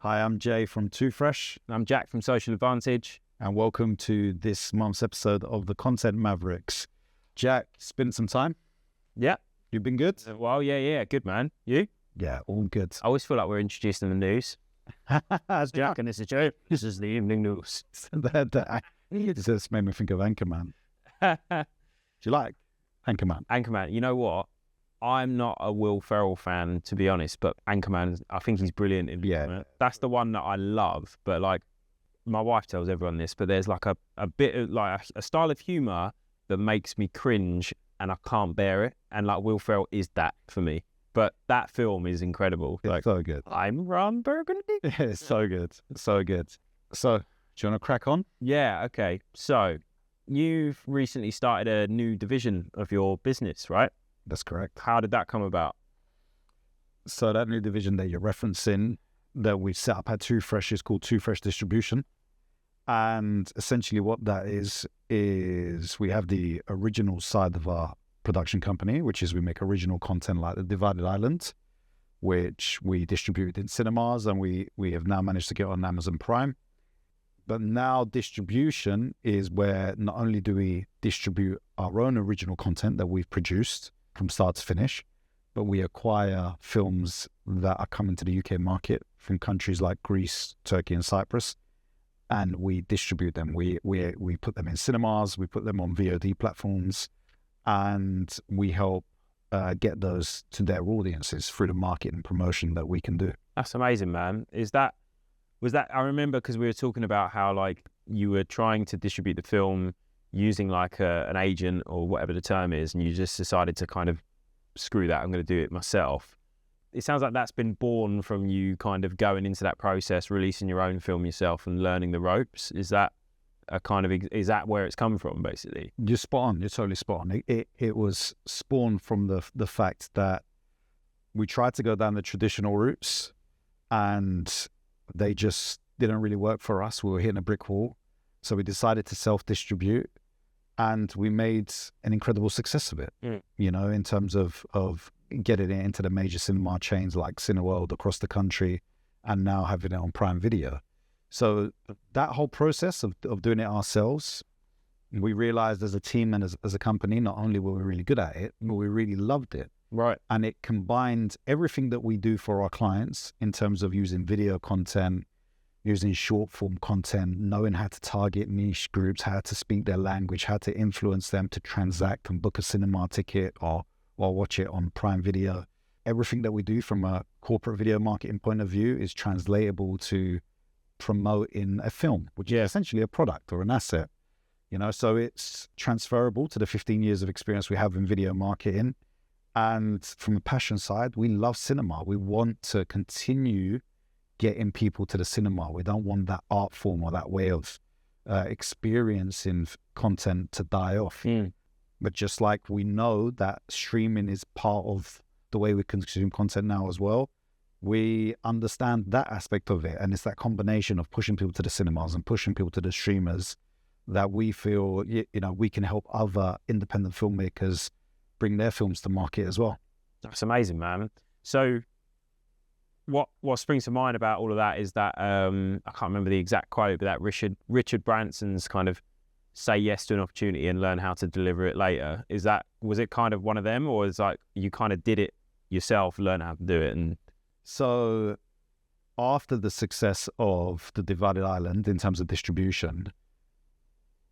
Hi, I'm Jay from Twofresh. I'm Jack from Social Advantage. And welcome to this month's episode of the Content Mavericks. Jack, spent some time? Yeah. You've been good? Well, yeah. Good, man. You? Yeah, all good. I always feel like we're introducing the news. As Jack and this is Jay. This is the evening news. It just made me think of Anchorman. Do you like Anchorman? Anchorman. You know what? I'm not a Will Ferrell fan, to be honest, but Anchorman, I think he's brilliant in it. That's the one that I love. But like, my wife tells everyone this, but there's like a bit of like a style of humor that makes me cringe and I can't bear it. And like Will Ferrell is that for me. But that film is incredible. It's like, so good. I'm Ron Burgundy. It's so good. So good. So, do you want to crack on? Yeah, okay. So, you've recently started a new division of your business, right? That's correct. How did that come about? So that new division that you're referencing that we set up at Twofresh is called Twofresh Distribution. And essentially what that is we have the original side of our production company, which is we make original content like The Divided Island, which we distribute in cinemas, and we have now managed to get on Amazon Prime. But now distribution is where not only do we distribute our own original content that we've produced from start to finish, but we acquire films that are coming to the UK market from countries like Greece, Turkey, and Cyprus, and we distribute them. We put them in cinemas, we put them on VOD platforms, and we help get those to their audiences through the market and promotion that we can do. That's amazing, man. Was that? I remember because we were talking about how like you were trying to distribute the film using like an agent or whatever the term is, and you just decided to kind of screw that, I'm going to do it myself. It sounds like that's been born from you kind of going into that process, releasing your own film yourself and learning the ropes. Is that is that where it's come from, basically? You're spot on. You're totally spot on. It was spawned from the fact that we tried to go down the traditional routes and they just didn't really work for us. We were hitting a brick wall. So we decided to self-distribute, and we made an incredible success of it, you know, in terms of getting it into the major cinema chains like Cineworld across the country, and now having it on Prime Video. So that whole process of doing it ourselves, we realized as a team and as a company, not only were we really good at it, but we really loved it. Right. And it combined everything that we do for our clients in terms of using video content, using short form content, knowing how to target niche groups, how to speak their language, how to influence them to transact and book a cinema ticket or watch it on Prime Video. Everything that we do from a corporate video marketing point of view is translatable to promoting a film, which is essentially a product or an asset. You know, so it's transferable to the 15 years of experience we have in video marketing. And from a passion side, we love cinema. We want to continue getting people to the cinema. We don't want that art form or that way of experiencing content to die off. But just like we know that streaming is part of the way we consume content now as well, we understand that aspect of it. And it's that combination of pushing people to the cinemas and pushing people to the streamers that we feel, you know, we can help other independent filmmakers bring their films to market as well. That's amazing, man. So what springs to mind about all of that is that I can't remember the exact quote, but that Richard Branson's kind of say yes to an opportunity and learn how to deliver it later. Was it kind of one of them, or is like you kind of did it yourself, learn how to do it? And so after the success of The Divided Island in terms of distribution,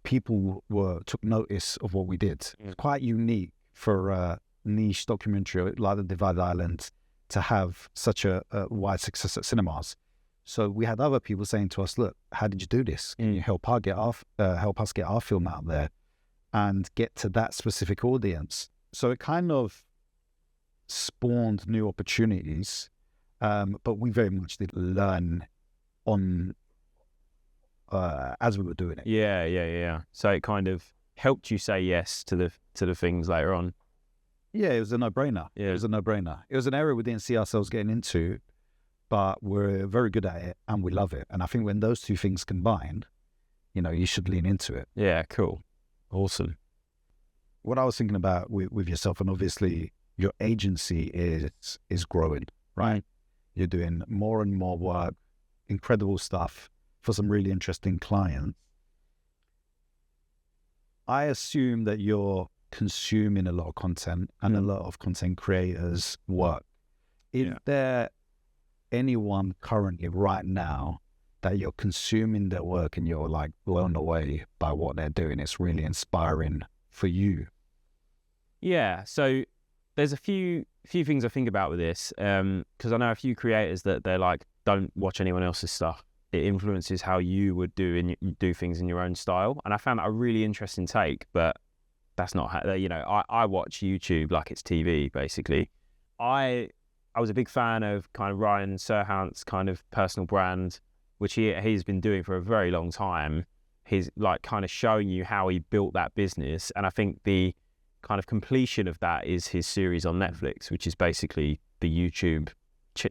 people took notice of what we did. It's quite unique for a niche documentary like The Divided Island to have such a wide success at cinemas. So we had other people saying to us, look, how did you do this? Can you help us get our film out there and get to that specific audience? So it kind of spawned new opportunities, but we very much did learn on as we were doing it. Yeah. So it kind of helped you say yes to the things later on. Yeah, it was a no-brainer. It was a no-brainer. It was an area we didn't see ourselves getting into, but we're very good at it and we love it. And I think when those two things combined, you know, you should lean into it. Yeah, cool. Awesome. What I was thinking about with yourself, and obviously your agency is growing, right? You're doing more and more work incredible stuff for some really interesting clients. I assume that you're consuming a lot of content and a lot of content creators' work. Is there anyone currently right now that you're consuming their work and you're like blown away by what they're doing? It's really inspiring for you. Yeah. So there's a few things I think about with this, because I know a few creators that they're like, don't watch anyone else's stuff. It influences how you would do things in your own style. And I found that a really interesting take, but that's not how, I watch YouTube like it's TV, basically. I was a big fan of kind of Ryan Serhant's kind of personal brand, which he's been doing for a very long time. He's like kind of showing you how he built that business. And I think the kind of completion of that is his series on Netflix, which is basically the YouTube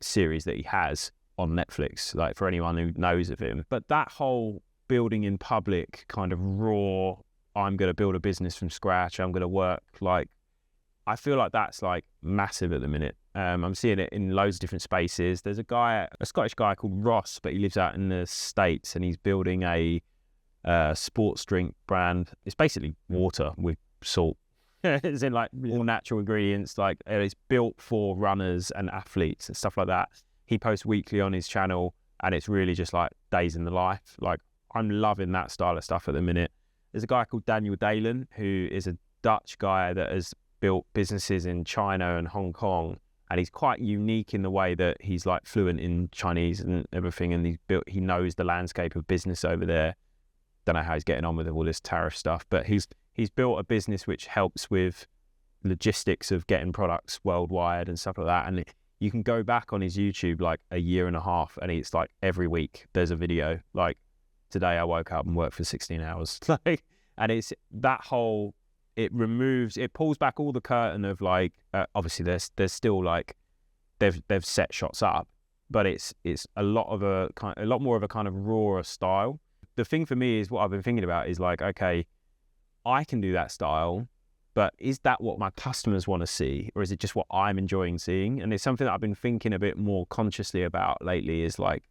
series that he has on Netflix, like for anyone who knows of him. But that whole building in public kind of raw, I'm going to build a business from scratch, I'm going to work, like, I feel like that's like massive at the minute. I'm seeing it in loads of different spaces. There's a Scottish guy called Ross, but he lives out in the States, and he's building a sports drink brand. It's basically water with salt. It's in like all natural ingredients, like it's built for runners and athletes and stuff like that. He posts weekly on his channel, and it's really just like days in the life. Like, I'm loving that style of stuff at the minute. There's a guy called Daniel Dalen, who is a Dutch guy that has built businesses in China and Hong Kong, and he's quite unique in the way that he's like fluent in Chinese and everything, and he knows the landscape of business over there. Don't know how he's getting on with all this tariff stuff, but he's built a business which helps with logistics of getting products worldwide and stuff like that. And you can go back on his YouTube like a year and a half, and it's like every week there's a video. Like, today I woke up and worked for 16 hours. Like, and it's that whole, it pulls back all the curtain of like, obviously there's still like, they've set shots up, but it's a lot more of a kind of rawer style. The thing for me is, what I've been thinking about is like, okay, I can do that style, but is that what my customers want to see, or is it just what I'm enjoying seeing? And it's something that I've been thinking a bit more consciously about lately, is like,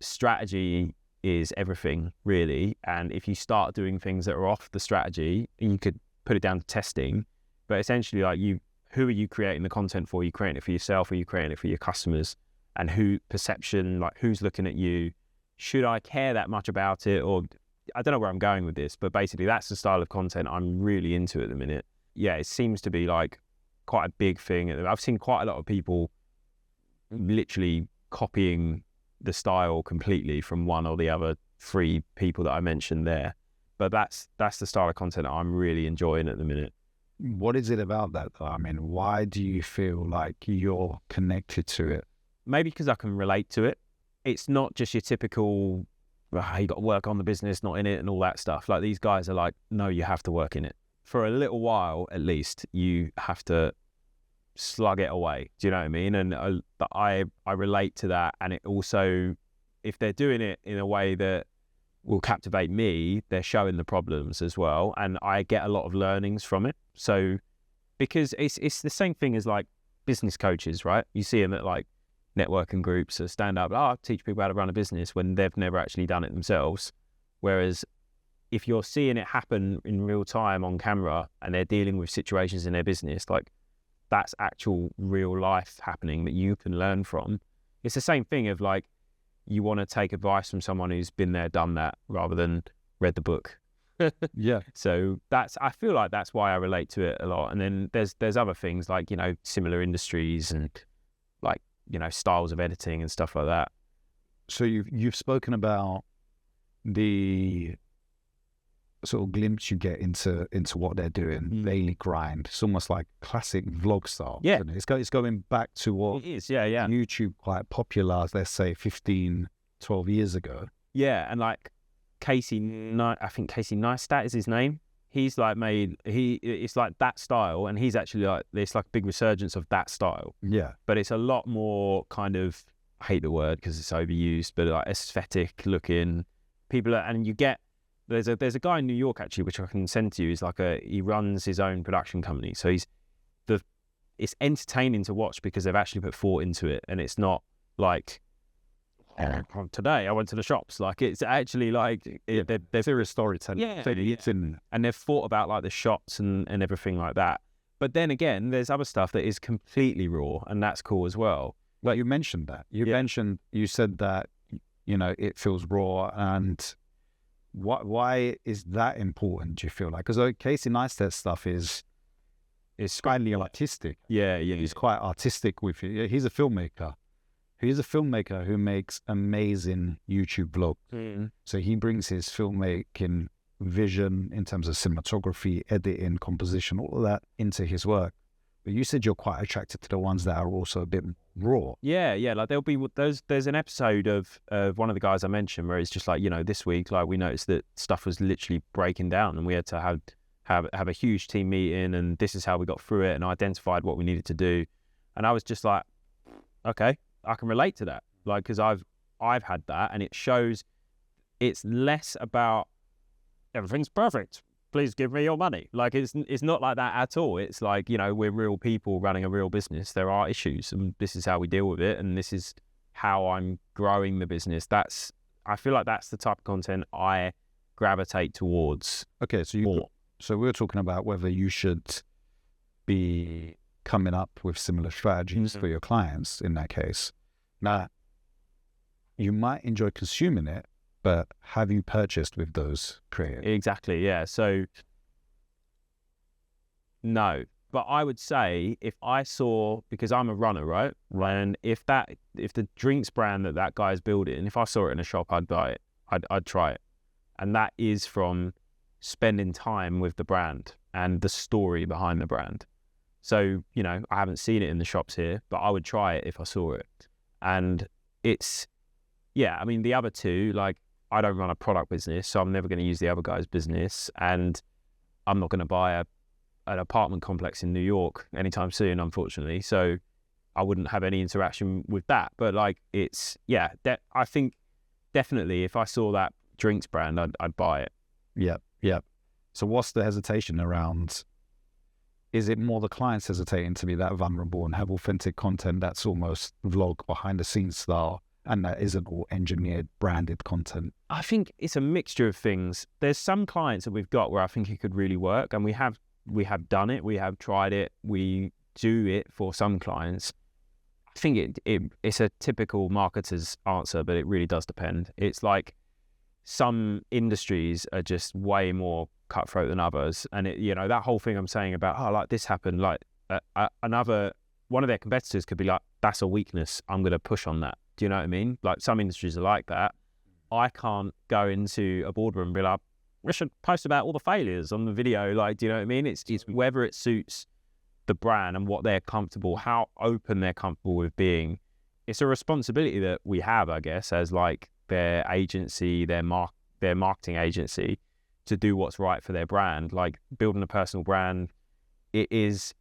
strategy is everything, really. And if you start doing things that are off the strategy, you could put it down to testing, but essentially, like, who are you creating the content for? Are you creating it for yourself, or are you creating it for your customers? And who's looking at you? Should I care that much about it? Or I don't know where I'm going with this, but basically that's the style of content I'm really into at the minute. Yeah, it seems to be like quite a big thing. I've seen quite a lot of people literally copying the style completely from one or the other three people that I mentioned there. But that's the style of content that I'm really enjoying at the minute. What is it about that, though? I mean, why do you feel like you're connected to it? Maybe because I can relate to it. It's not just your typical, you got to work on the business, not in it, and all that stuff. Like, these guys are like, no, you have to work in it. For a little while, at least, you have to slug it away. Do you know what I mean? And I relate to that. And it also, if they're doing it in a way that will captivate me, they're showing the problems as well. And I get a lot of learnings from it. So, because it's the same thing as like business coaches, right? You see them at like networking groups or stand up, I teach people how to run a business, when they've never actually done it themselves. Whereas if you're seeing it happen in real time on camera, and they're dealing with situations in their business, like, that's actual real life happening that you can learn from. It's the same thing of like, you want to take advice from someone who's been there, done that, rather than read the book. Yeah. So I feel like that's why I relate to it a lot. And then there's other things like, similar industries and like, styles of editing and stuff like that. So you've spoken about the sort of glimpse you get into what they're doing, daily grind. It's almost like classic vlog style. Yeah. Isn't it? It's going back to what it is. Yeah. YouTube quite popular, let's say 15, 12 years ago. Yeah. And like I think Casey Neistat is his name. He's like it's like that style, and he's actually like, it's like a big resurgence of that style. Yeah. But it's a lot more kind of, I hate the word because it's overused, but like aesthetic looking people. And you get, there's a guy in New York actually, which I can send to you. He's like he runs his own production company. So it's entertaining to watch because they've actually put thought into it, and it's not like today I went to the shops. Like, it's actually like they're serious storytelling. Yeah, It's in, and they've thought about like the shots and everything like that. But then again, there's other stuff that is completely raw, and that's cool as well. like you mentioned that. You said that, it feels raw, and why is that important, do you feel like? Because Casey Neistat stuff is highly artistic. Yeah. He's quite artistic with it. He's a filmmaker. He's a filmmaker who makes amazing YouTube vlogs. So he brings his filmmaking vision in terms of cinematography, editing, composition, all of that into his work. But you said you're quite attracted to the ones that are also a bit raw. Yeah. Like there'll be there's an episode of one of the guys I mentioned where it's just like, this week, like we noticed that stuff was literally breaking down, and we had to have a huge team meeting, and this is how we got through it and identified what we needed to do. And I was just like, okay, I can relate to that. Like, because I've had that, and it shows it's less about everything's perfect, please give me your money. Like, it's not like that at all. It's like, we're real people running a real business. There are issues, and this is how we deal with it, and this is how I'm growing the business. I feel like that's the type of content I gravitate towards. Okay, so we're talking about whether you should be coming up with similar strategies for your clients in that case. Now, you might enjoy consuming it, but have you purchased with those creators? Exactly, yeah. So, no. But I would say if I saw, because I'm a runner, right? And if the drinks brand that guy's building, if I saw it in a shop, I'd buy it. I'd try it. And that is from spending time with the brand and the story behind the brand. So, I haven't seen it in the shops here, but I would try it if I saw it. And it's, the other two, like, I don't run a product business, so I'm never going to use the other guy's business. And I'm not going to buy an apartment complex in New York anytime soon, unfortunately. So I wouldn't have any interaction with that. But like, it's, I think definitely if I saw that drinks brand, I'd buy it. Yep. So what's the hesitation around? Is it more the clients hesitating to be that vulnerable and have authentic content that's almost vlog behind the scenes style, and that isn't all engineered, branded content? I think it's a mixture of things. There's some clients that we've got where I think it could really work, and we have done it, we have tried it, we do it for some clients. I think it's a typical marketer's answer, but it really does depend. It's like some industries are just way more cutthroat than others, and that whole thing I'm saying about like this happened, like one of their competitors could be like, that's a weakness, I'm going to push on that. Do you know what I mean? Like, some industries are like that. I can't go into a boardroom and be like, we should post about all the failures on the video. Like, do you know what I mean? It's whether it suits the brand and what they're comfortable, how open they're comfortable with being. It's a responsibility that we have, I guess, as like their agency, their marketing agency, to do what's right for their brand. Like, building a personal brand, it is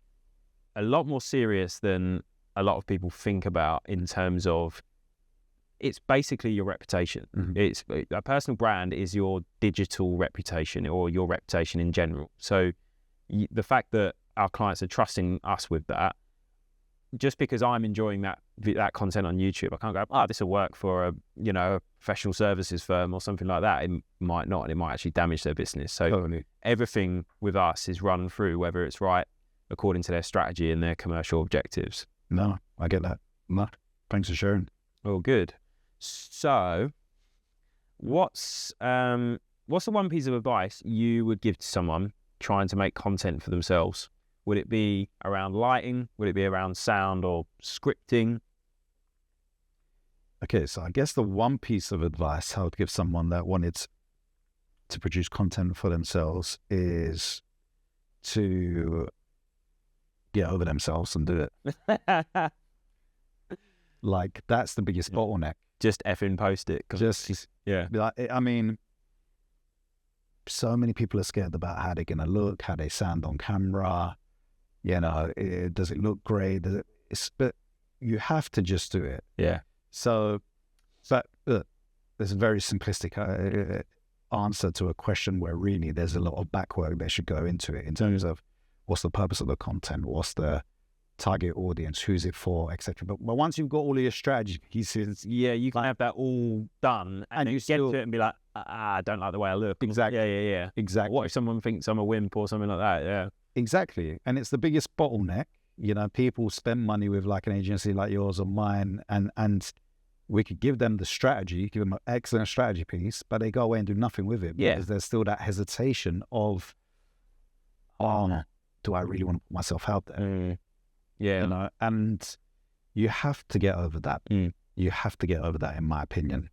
a lot more serious than a lot of people think about, in terms of it's basically your reputation. It's a personal brand is your digital reputation, or your reputation in general. So the fact that our clients are trusting us with that, just because I'm enjoying that content on YouTube, I can't go, this will work for a professional services firm or something like that. It might not, and it might actually damage their business. So totally. Everything with us is run through whether it's right according to their strategy and their commercial objectives. No, I get that. No, thanks for sharing. Oh, good. So, what's the one piece of advice you would give to someone trying to make content for themselves? Would it be around lighting? Would it be around sound or scripting? Okay, so I guess the one piece of advice I would give someone that wanted to produce content for themselves is to get over themselves and do it. Like, that's the biggest bottleneck. Just effing post it. I mean, so many people are scared about how they're going to look, how they sound on camera. Does it look great? But you have to just do it. Yeah. So, there's a very simplistic answer to a question where really there's a lot of back work that should go into it, in terms of what's the purpose of the content, what's the target audience, who's it for, etc. But once you've got all of your strategy pieces, you can have that all done, and you get to it and be like, I don't like the way I look. Exactly. Yeah. Exactly. What if someone thinks I'm a wimp or something like that? Yeah. Exactly. And it's the biggest bottleneck. People spend money with like an agency like yours or mine, and we could give them the strategy, give them an excellent strategy piece, but they go away and do nothing with it because there's still that hesitation of, do I really want to put myself out there? Yeah. And you have to get over that. You have to get over that, in my opinion.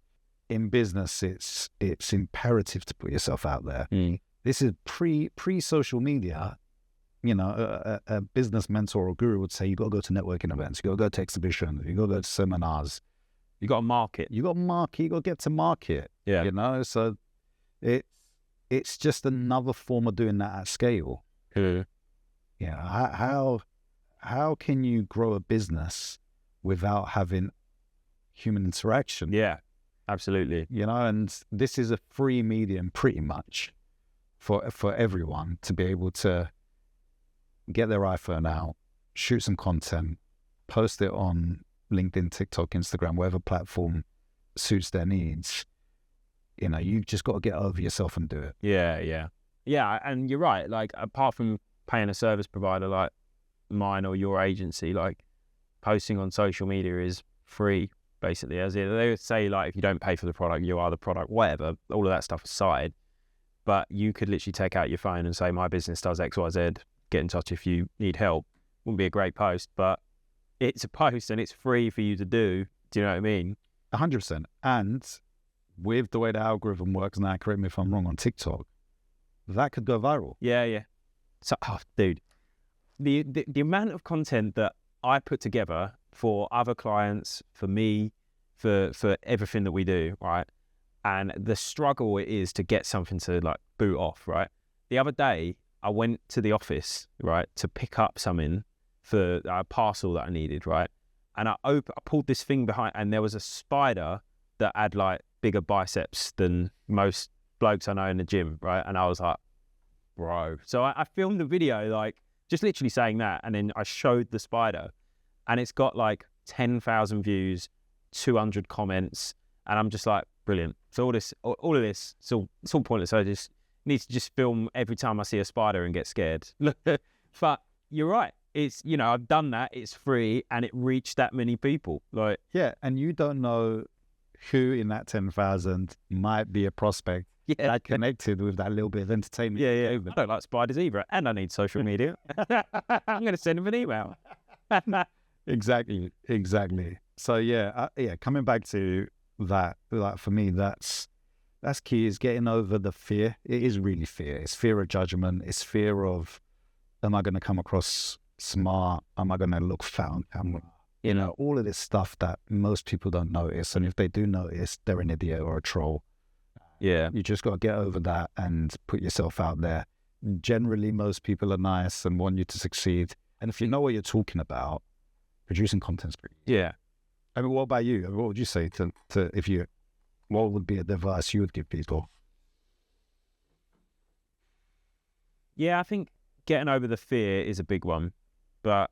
In business, it's imperative to put yourself out there. This is pre-social media. A business mentor or guru would say, you got to go to networking events, you got to go to exhibitions, you got to go to seminars. You got to market. You got to get to market. Yeah. So it's just another form of doing that at scale. How can you grow a business without having human interaction? Yeah, absolutely. And this is a free medium pretty much for everyone to be able to get their iPhone out, shoot some content, post it on LinkedIn, TikTok, Instagram, whatever platform suits their needs. You've just got to get over yourself and do it. Yeah, and you're right. Like, apart from paying a service provider like mine or your agency, like, posting on social media is free, basically. As they would say, like, if you don't pay for the product, you are the product, whatever, all of that stuff aside. But you could literally take out your phone and say, my business does X, Y, Z, get in touch if you need help. Wouldn't be a great post, but it's a post and it's free for you to do. Do you know what I mean? 100%. And with the way the algorithm works now, correct me if I'm wrong, on TikTok, that could go viral. Yeah. So, dude, the amount of content that I put together for other clients, for me, for everything that we do, right? And the struggle it is to get something to like boot off, right? The other day, I went to the office, right, to pick up something for a parcel that I needed, right? And I pulled this thing behind, and there was a spider that had like bigger biceps than most blokes I know in the gym, right? And I was like, bro. So I filmed the video, like, just literally saying that, and then I showed the spider, and it's got like 10,000 views, 200 comments, and I'm just like, brilliant. So all of this, it's all pointless. I just need to just film every time I see a spider and get scared. But you're right. It's, I've done that. It's free, and it reached that many people. Like, yeah, and you don't know who in that 10,000 might be a prospect that connected with that little bit of entertainment. Yeah. I don't like spiders either, and I need social media. I'm going to send him an email. Exactly. So coming back to that, like, for me, that's key, is getting over the fear. It is really fear. It's fear of judgment. It's fear of, am I going to come across smart? Am I going to look fat on camera? All of this stuff that most people don't notice. And if they do notice, they're an idiot or a troll. Yeah. You just got to get over that and put yourself out there. Generally, most people are nice and want you to succeed. And if you know what you're talking about, producing content's pretty easy. Yeah. I mean, what about you? What would you say to what would be a advice you would give people? Yeah, I think getting over the fear is a big one. But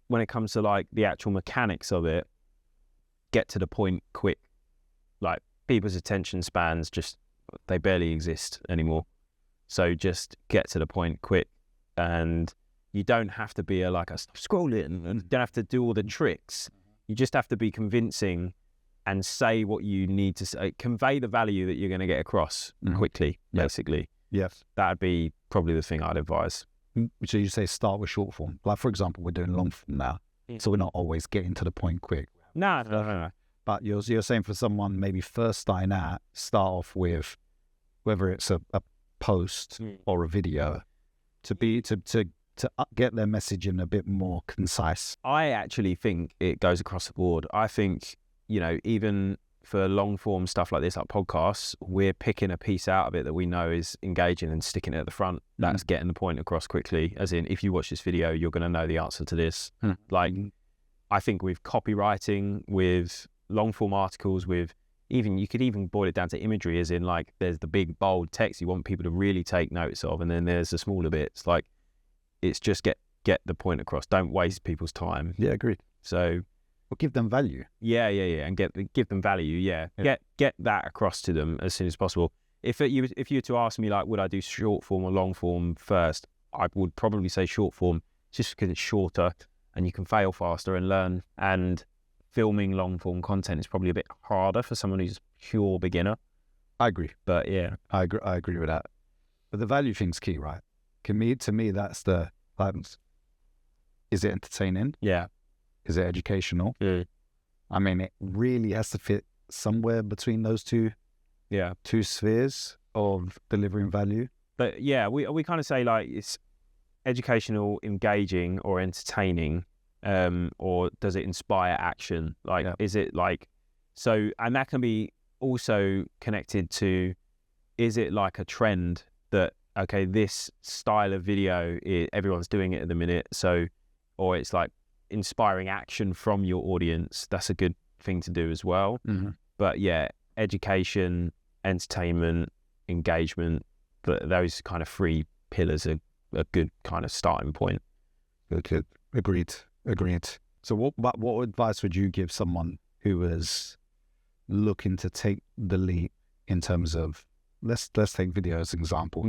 when it comes to like the actual mechanics of it, get to the point quick. Like, people's attention spans they barely exist anymore. So just get to the point quick, and you don't have to be scrolling, and you don't have to do all the tricks. You just have to be convincing and say what you need to say, convey the value that you're going to get across quickly, basically. Yes. That'd be probably the thing I'd advise. So you say start with short form. Like, for example, we're doing long form now, so we're not always getting to the point quick. No. But you're saying for someone maybe first starting out, start off with whether it's a post or a video to get their messaging a bit more concise. I actually think it goes across the board. I think, even for long form stuff like this, like podcasts, we're picking a piece out of it that we know is engaging and sticking it at the front. That's getting the point across quickly. As in, if you watch this video, you're going to know the answer to this. Like, I think with copywriting, with long form articles, you could even boil it down to imagery, as in, like, there's the big bold text you want people to really take notice of, and then there's the smaller bits. Like, it's just get the point across. Don't waste people's time. Yeah, agreed. So, or give them value. Yeah, and give them value. Yeah. Get that across to them as soon as possible. If you were to ask me, like, would I do short form or long form first, I would probably say short form, just because it's shorter and you can fail faster and learn. And filming long form content is probably a bit harder for someone who's pure beginner. I agree. But yeah, I agree with that. But the value thing's key, right? To me, that's the balance. Is it entertaining? Yeah. Is it educational? Yeah. I mean, it really has to fit somewhere between those two spheres of delivering value. But yeah, we kind of say, like, it's educational, engaging, or entertaining, or does it inspire action? Like, is it like, so, and that can be also connected to, is it like a trend that, okay, this style of video, everyone's doing it at the minute, so, or it's like inspiring action from your audience. That's a good thing to do as well. Mm-hmm. But yeah, education, entertainment, engagement, but those kind of three pillars are a good kind of starting point. Good. Agreed. So what advice would you give someone who is looking to take the leap in terms of, let's take video as an example.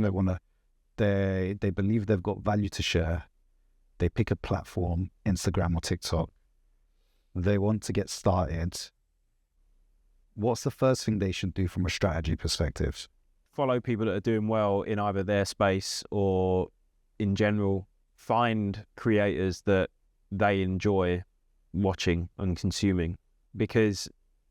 They believe they've got value to share. They pick a platform, Instagram or TikTok. They want to get started. What's the first thing they should do from a strategy perspective? Follow people that are doing well in either their space or in general. Find creators that they enjoy watching and consuming.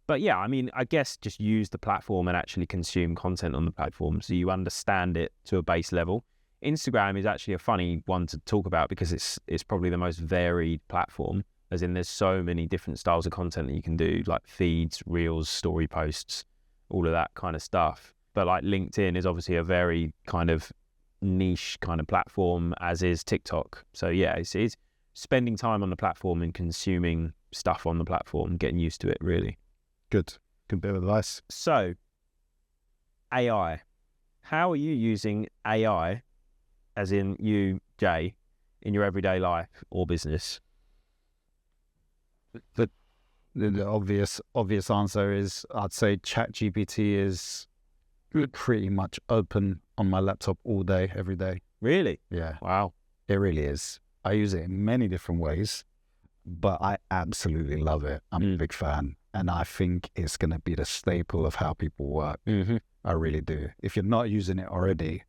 But yeah, I mean, I guess just use the platform and actually consume content on the platform so you understand it to a base level. Instagram is actually a funny one to talk about because it's probably the most varied platform, as in there's so many different styles of content that you can do, like feeds, reels, story posts, all of that kind of stuff. But like LinkedIn is obviously a very kind of niche kind of platform, as is TikTok. So yeah, it's spending time on the platform and consuming stuff on the platform, getting used to it, really. Good bit of advice. So, AI. How are you using AI, as in you, Jay, in your everyday life or business? The obvious answer is, I'd say ChatGPT is pretty much open on my laptop all day, every day. Really? Yeah. Wow. It really is. I use it in many different ways, but I absolutely love it. I'm a big fan. And I think it's going to be the staple of how people work. Mm-hmm. I really do. If you're not using it already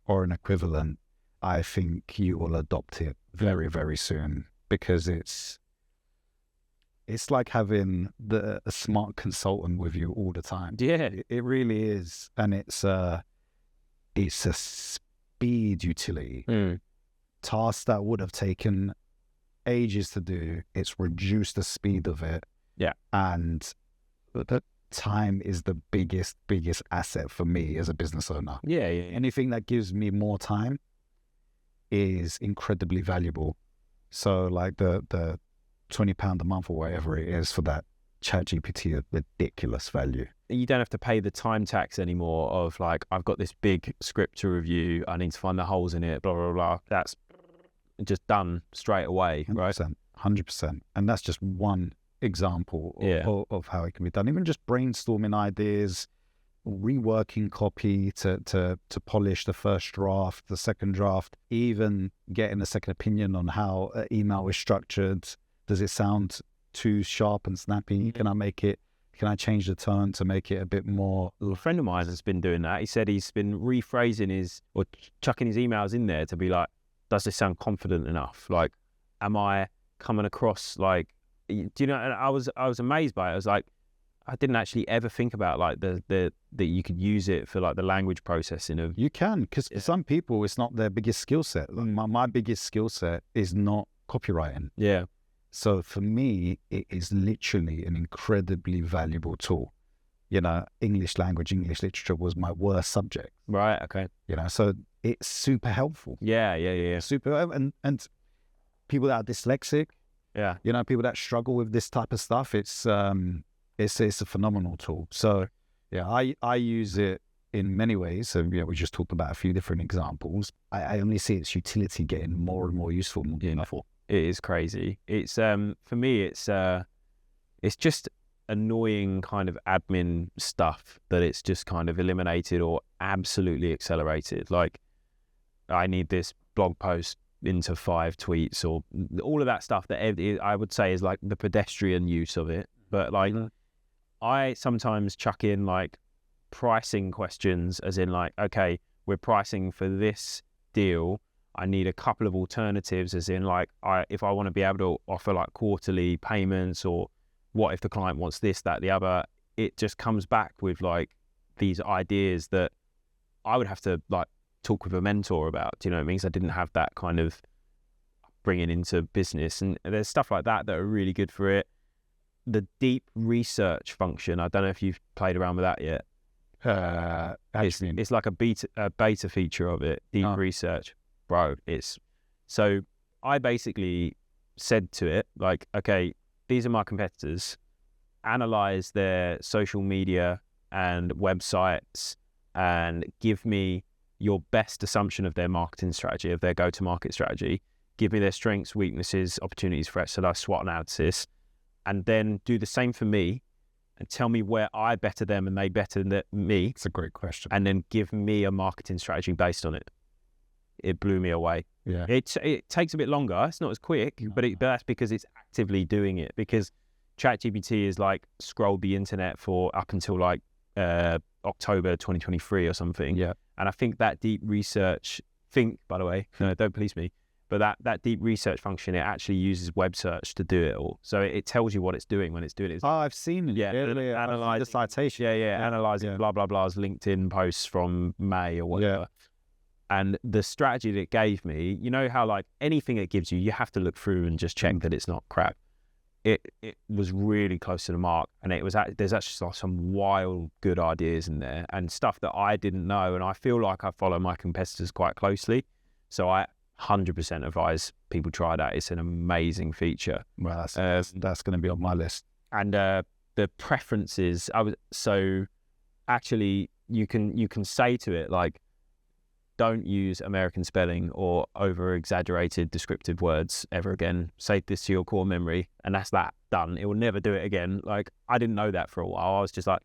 or an equivalent, I think you will adopt it very, very soon, because it's like having a smart consultant with you all the time. Yeah. It really is. And it's a speed utility. Tasks that would have taken ages to do, it's reduced the speed of it. Yeah. And the time is the biggest asset for me as a business owner. Yeah. Anything that gives me more time is incredibly valuable. So like the £20 a month or whatever it is for that ChatGPT, a ridiculous value. You don't have to pay the time tax anymore of like, I've got this big script to review, I need to find the holes in it, blah, blah, blah. That's just done straight away, 100%, right? 100%. And that's just one example of how it can be done. Even just brainstorming ideas, reworking copy to polish the first draft, the second draft, even getting a second opinion on how an email is structured. Does it sound too sharp and snappy? Can I change the tone to make it a bit more? A friend of mine has been doing that. He said he's been rephrasing or chucking his emails in there to be like, does this sound confident enough? Like, am I coming across like, do you know? And I was amazed by it. I was like, I didn't actually ever think about like that you could use it for like the language processing of. You can, because for some people it's not their biggest skill set. Like my biggest skill set is not copywriting. Yeah. So for me, it is literally an incredibly valuable tool. You know, English language, English literature was my worst subject. Right. Okay. You know, so it's super helpful. Yeah. Super, and people that are dyslexic. Yeah. You know, people that struggle with this type of stuff, it's a phenomenal tool. So yeah, I use it in many ways, so we just talked about a few different examples. I only see its utility getting more and more useful. It is crazy. It's for me, it's just annoying kind of admin stuff that it's just kind of eliminated or absolutely accelerated. Like, I need this blog post into 5 tweets, or all of that stuff that I would say is like the pedestrian use of it. But like, I sometimes chuck in like pricing questions, as in like, okay, we're pricing for this deal, I need a couple of alternatives, as in like, if I want to be able to offer like quarterly payments, or what if the client wants this, that, the other. It just comes back with like these ideas that I would have to like talk with a mentor about. Do you know what I mean? Because I didn't have that kind of bringing into business. And there's stuff like that are really good for it. The deep research function, I don't know if you've played around with that yet. It's like a beta feature of it. Deep research, bro. So I basically said to it like, okay, these are my competitors. Analyze their social media and websites, and give me your best assumption of their marketing strategy, of their go-to-market strategy. Give me their strengths, weaknesses, opportunities, threats, so that's SWOT analysis, and then do the same for me, and tell me where I better them and they better me. It's a great question. And then give me a marketing strategy based on it. It blew me away. Yeah. It takes a bit longer. It's not as quick, but that's because it's actively doing it. Because ChatGPT is like scrolled the internet for up until like October 2023 or something. Yeah. And I think that deep research by the way, no, don't police me, but that deep research function, it actually uses web search to do it all. So it tells you what it's doing when it's doing it. I've seen it. Yeah. Analyze the citation. Analyzing blah, blah, blah's LinkedIn posts from May or whatever. Yeah. And the strategy that it gave me, you know how like anything it gives you, you have to look through and just check that it's not crap. It was really close to the mark, and there's actually like some wild good ideas in there and stuff that I didn't know. And I feel like I follow my competitors quite closely, so I 100% advise people try that. It's an amazing feature. Well, that's going to be on my list. And the preferences, so actually you can say to it like, don't use American spelling or over-exaggerated descriptive words ever again. Save this to your core memory, and that's that. Done. It will never do it again. Like, I didn't know that for a while. I was just like,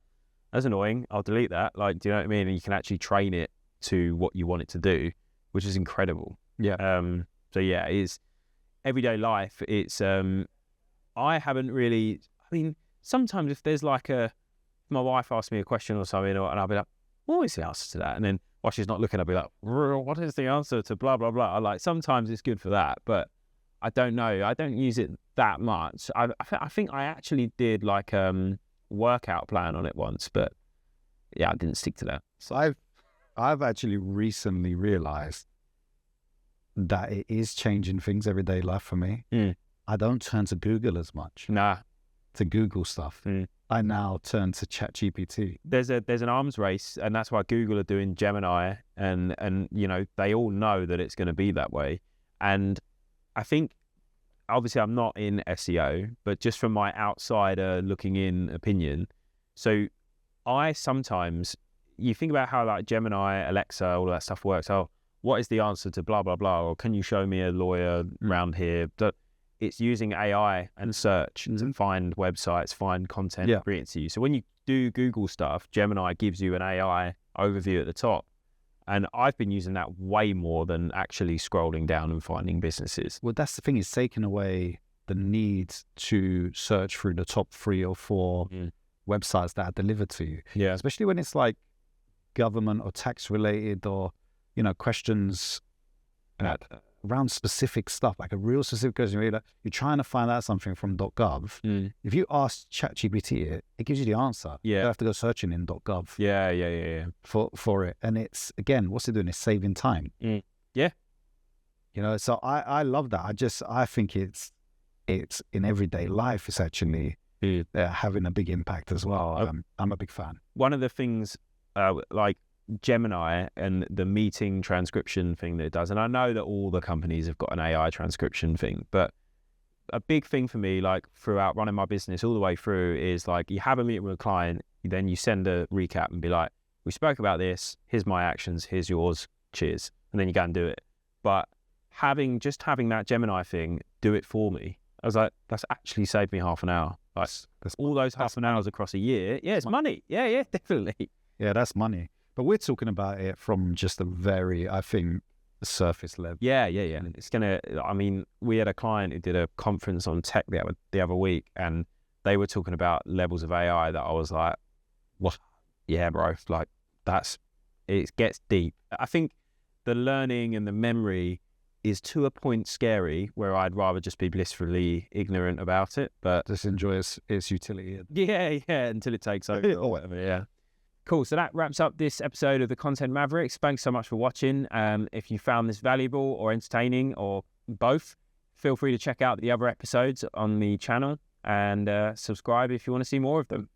that's annoying. I'll delete that. Like, do you know what I mean? And you can actually train it to what you want it to do, which is incredible. Yeah. So yeah, it is everyday life. It's I haven't really. I mean, sometimes if there's like my wife asks me a question or something, and I'll be like, what is the answer to that? And then while she's not looking, I'll be like, what is the answer to blah, blah, blah? Like, sometimes it's good for that, but I don't know. I don't use it that much. I think I actually did like workout plan on it once, but yeah, I didn't stick to that. So I've actually recently realized that it is changing things everyday life for me. I don't turn to Google as much. To Google stuff. I now turn to ChatGPT. There's an arms race, and that's why Google are doing Gemini, and you know, they all know that it's going to be that way. And I think, obviously I'm not in SEO, but just from my outsider looking in opinion, so I sometimes, you think about how like Gemini, Alexa, all that stuff works. Oh, what is the answer to blah, blah, blah? Or can you show me a lawyer around here? It's using AI and search to find websites, find content, bring it to you. So when you do Google stuff, Gemini gives you an AI overview at the top. And I've been using that way more than actually scrolling down and finding businesses. Well, that's the thing, it's taken away the need to search through the top 3 or 4 websites that are delivered to you. Yeah. Especially when it's like government or tax related, or, you know, questions around specific stuff, like a real specific question. You're trying to find out something from .gov. If you ask ChatGPT it gives you the answer. You don't have to go searching in .gov. Yeah. For it. And it's, again, what's it doing? It's saving time. Yeah. You know, so I love that. I think it's in everyday life, it's actually having a big impact as well. I'm a big fan. One of the things, like Gemini and the meeting transcription thing that it does, and I know that all the companies have got an AI transcription thing, but a big thing for me, like throughout running my business all the way through, is like, you have a meeting with a client, then you send a recap and be like, we spoke about this, here's my actions, here's yours, cheers. And then you go and do it. But having that Gemini thing do it for me, I was like, that's actually saved me half an hour. Like, that's all those half an hours across a year. Yeah, it's money. Yeah, definitely. Yeah, that's money. But we're talking about it from just a very, I think, surface level. Yeah. It's I mean, we had a client who did a conference on tech the other week, and they were talking about levels of AI that I was like, what? Yeah, bro, like it gets deep. I think the learning and the memory is to a point scary where I'd rather just be blissfully ignorant about it, but just enjoy its utility. Yeah, until it takes over or whatever. Yeah. Cool. So that wraps up this episode of the Content Mavericks. Thanks so much for watching. If you found this valuable or entertaining or both, feel free to check out the other episodes on the channel and subscribe if you want to see more of them.